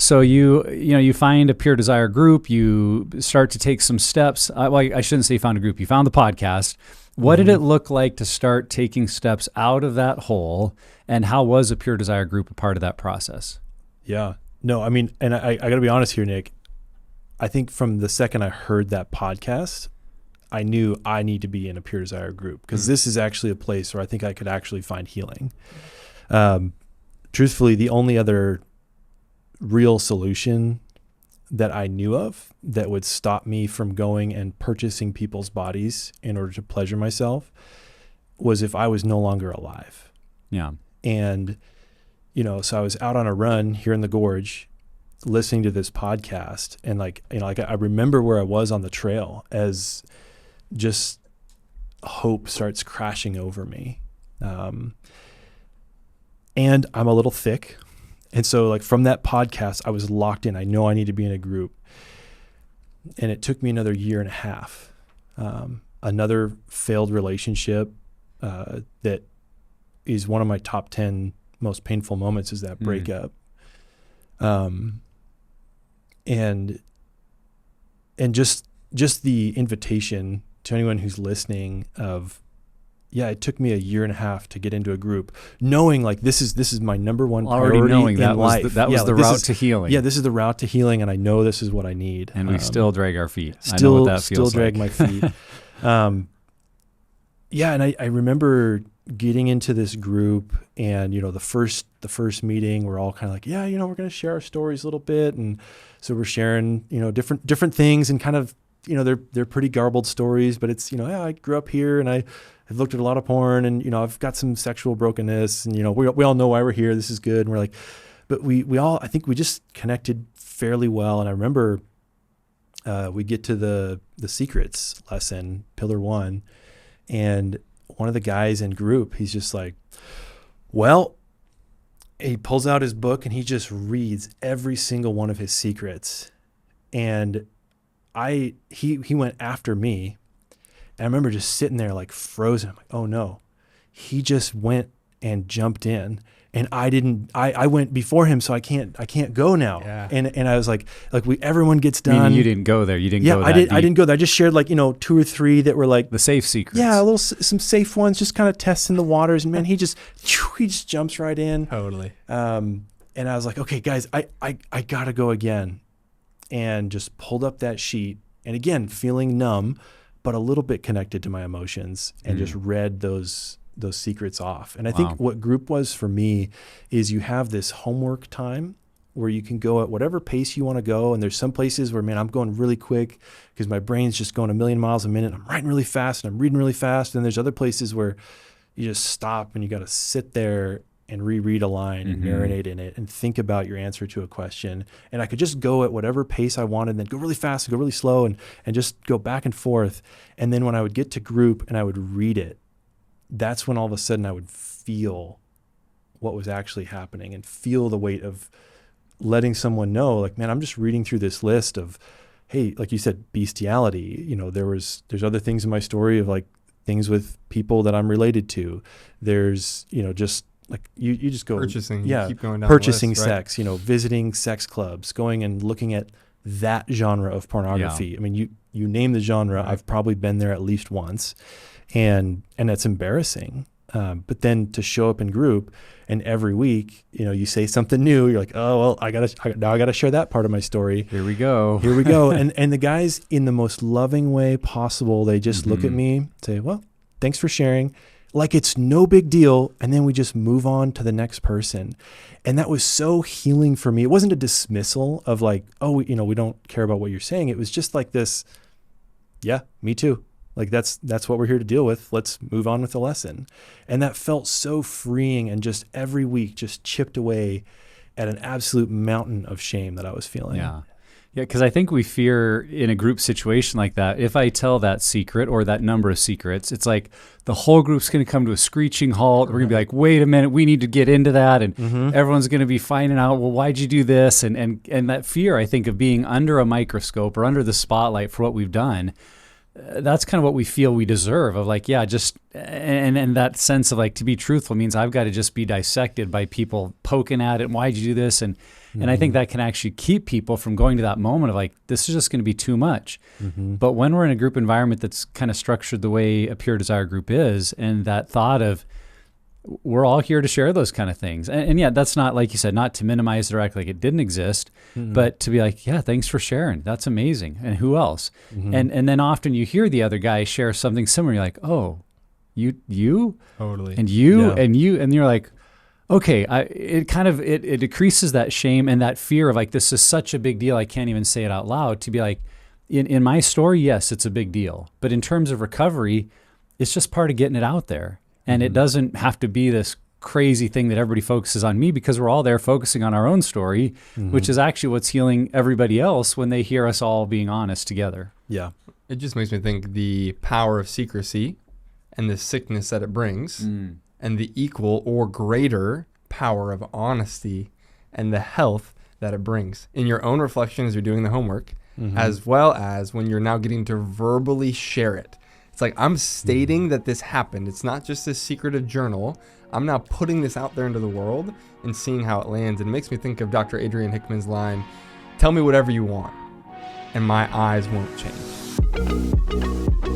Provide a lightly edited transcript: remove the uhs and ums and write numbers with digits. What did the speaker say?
So you find a Pure Desire group, you start to take some steps. Well, I shouldn't say you found a group, you found the podcast. What did it look like to start taking steps out of that hole, and how was a Pure Desire group a part of that process? Yeah. No, I mean, and I got to be honest here, Nick. I think from the second I heard that podcast, I knew I need to be in a Pure Desire group, because this is actually a place where I think I could actually find healing. Truthfully, the only other real solution that I knew of that would stop me from going and purchasing people's bodies in order to pleasure myself was if I was no longer alive. Yeah. And, so I was out on a run here in the gorge listening to this podcast, and I remember where I was on the trail as just hope starts crashing over me. And I'm a little thick. And so from that podcast, I was locked in. I know I need to be in a group. And it took me another year and a half. Another failed relationship that is one of my top 10 most painful moments is that breakup. And just the invitation to anyone who's listening of, it took me a year and a half to get into a group, knowing this is my number one priority already knowing in that life. Was the route to healing. Yeah, this is the route to healing, and I know this is what I need. And we still drag our feet. Still, I know what that still feels drag like. my feet. And I remember getting into this group, and the first meeting, we're all kind of like, we're going to share our stories a little bit, and so we're sharing different things, and kind of they're pretty garbled stories, but it's I grew up here, and I've looked at a lot of porn, and I've got some sexual brokenness, and we all know why we're here. This is good, and we're like, but we all, I think we just connected fairly well. And I remember we get to the secrets lesson, pillar 1, and one of the guys in group, he's just like, well, he pulls out his book and he just reads every single one of his secrets. And he went after me. And I remember just sitting there frozen. I'm like, oh no, he just went and jumped in, and I went before him, so I can't go now. Yeah. And I was like everyone gets done. Meaning you didn't go there. You didn't go that deep. I didn't go there. I just shared 2 or 3 that were the safe secrets. Yeah, some safe ones, just kind of testing the waters. And man, he just jumps right in. Totally. And I was like, okay, guys, I gotta go again, and just pulled up that sheet, and again, feeling numb, but a little bit connected to my emotions, and just read those secrets off. And I think what group was for me is you have this homework time where you can go at whatever pace you want to go. And there's some places where, man, I'm going really quick because my brain's just going a million miles a minute. I'm writing really fast and I'm reading really fast. And there's other places where you just stop and you got to sit there and reread a line and marinate in it and think about your answer to a question. And I could just go at whatever pace I wanted, and then go really fast and go really slow, and just go back and forth. And then when I would get to group and I would read it, that's when all of a sudden I would feel what was actually happening, and feel the weight of letting someone know, man, I'm just reading through this list of, hey, like you said, bestiality. There's other things in my story of things with people that I'm related to. There's, just you just go purchasing, yeah, keep going down purchasing the list, sex, visiting sex clubs, going and looking at that genre of pornography. Yeah. I mean, you name the genre, I've probably been there at least once, and that's embarrassing. But then to show up in group, and every week, you say something new, you're like, oh, well, I gotta share that part of my story. Here we go. And the guys, in the most loving way possible, they just look at me, say, well, thanks for sharing. Like it's no big deal. And then we just move on to the next person. And that was so healing for me. It wasn't a dismissal of oh, we don't care about what you're saying. It was just this, yeah, me too. That's what we're here to deal with. Let's move on with the lesson. And that felt so freeing, and just every week just chipped away at an absolute mountain of shame that I was feeling. Yeah. Yeah, because I think we fear in a group situation like that, if I tell that secret or that number of secrets, it's the whole group's going to come to a screeching halt. We're going to be like, wait a minute, we need to get into that. And everyone's going to be finding out, well, why'd you do this? And that fear, I think, of being under a microscope or under the spotlight for what we've done that's kind of what we feel we deserve of like, yeah, just, and that sense of like, to be truthful means I've got to just be dissected by people poking at it. Why'd you do this? And I think that can actually keep people from going to that moment of like, this is just going to be too much. But when we're in a group environment that's kind of structured the way a Pure Desire group is, and that thought of, we're all here to share those kind of things. And yeah, that's not, like you said, not to minimize it or act like it didn't exist, but to be like, yeah, thanks for sharing. That's amazing. And who else? And then often you hear the other guy share something similar. You're like, oh, you? Totally. And you, Yeah. and you, and you're like, okay, it decreases that shame and that fear of like, this is such a big deal. I can't even say it out loud, to be like, in my story, yes, it's a big deal. But in terms of recovery, it's just part of getting it out there. And it doesn't have to be this crazy thing that everybody focuses on me, because we're all there focusing on our own story, which is actually what's healing everybody else when they hear us all being honest together. Yeah. It just makes me think the power of secrecy and the sickness that it brings, and the equal or greater power of honesty and the health that it brings in your own reflection as you're doing the homework, as well as when you're now getting to verbally share it. It's like, I'm stating that this happened. It's not just this secretive journal. I'm now putting this out there into the world and seeing how it lands. And it makes me think of Dr. Adrian Hickman's line, "Tell me whatever you want, and my eyes won't change."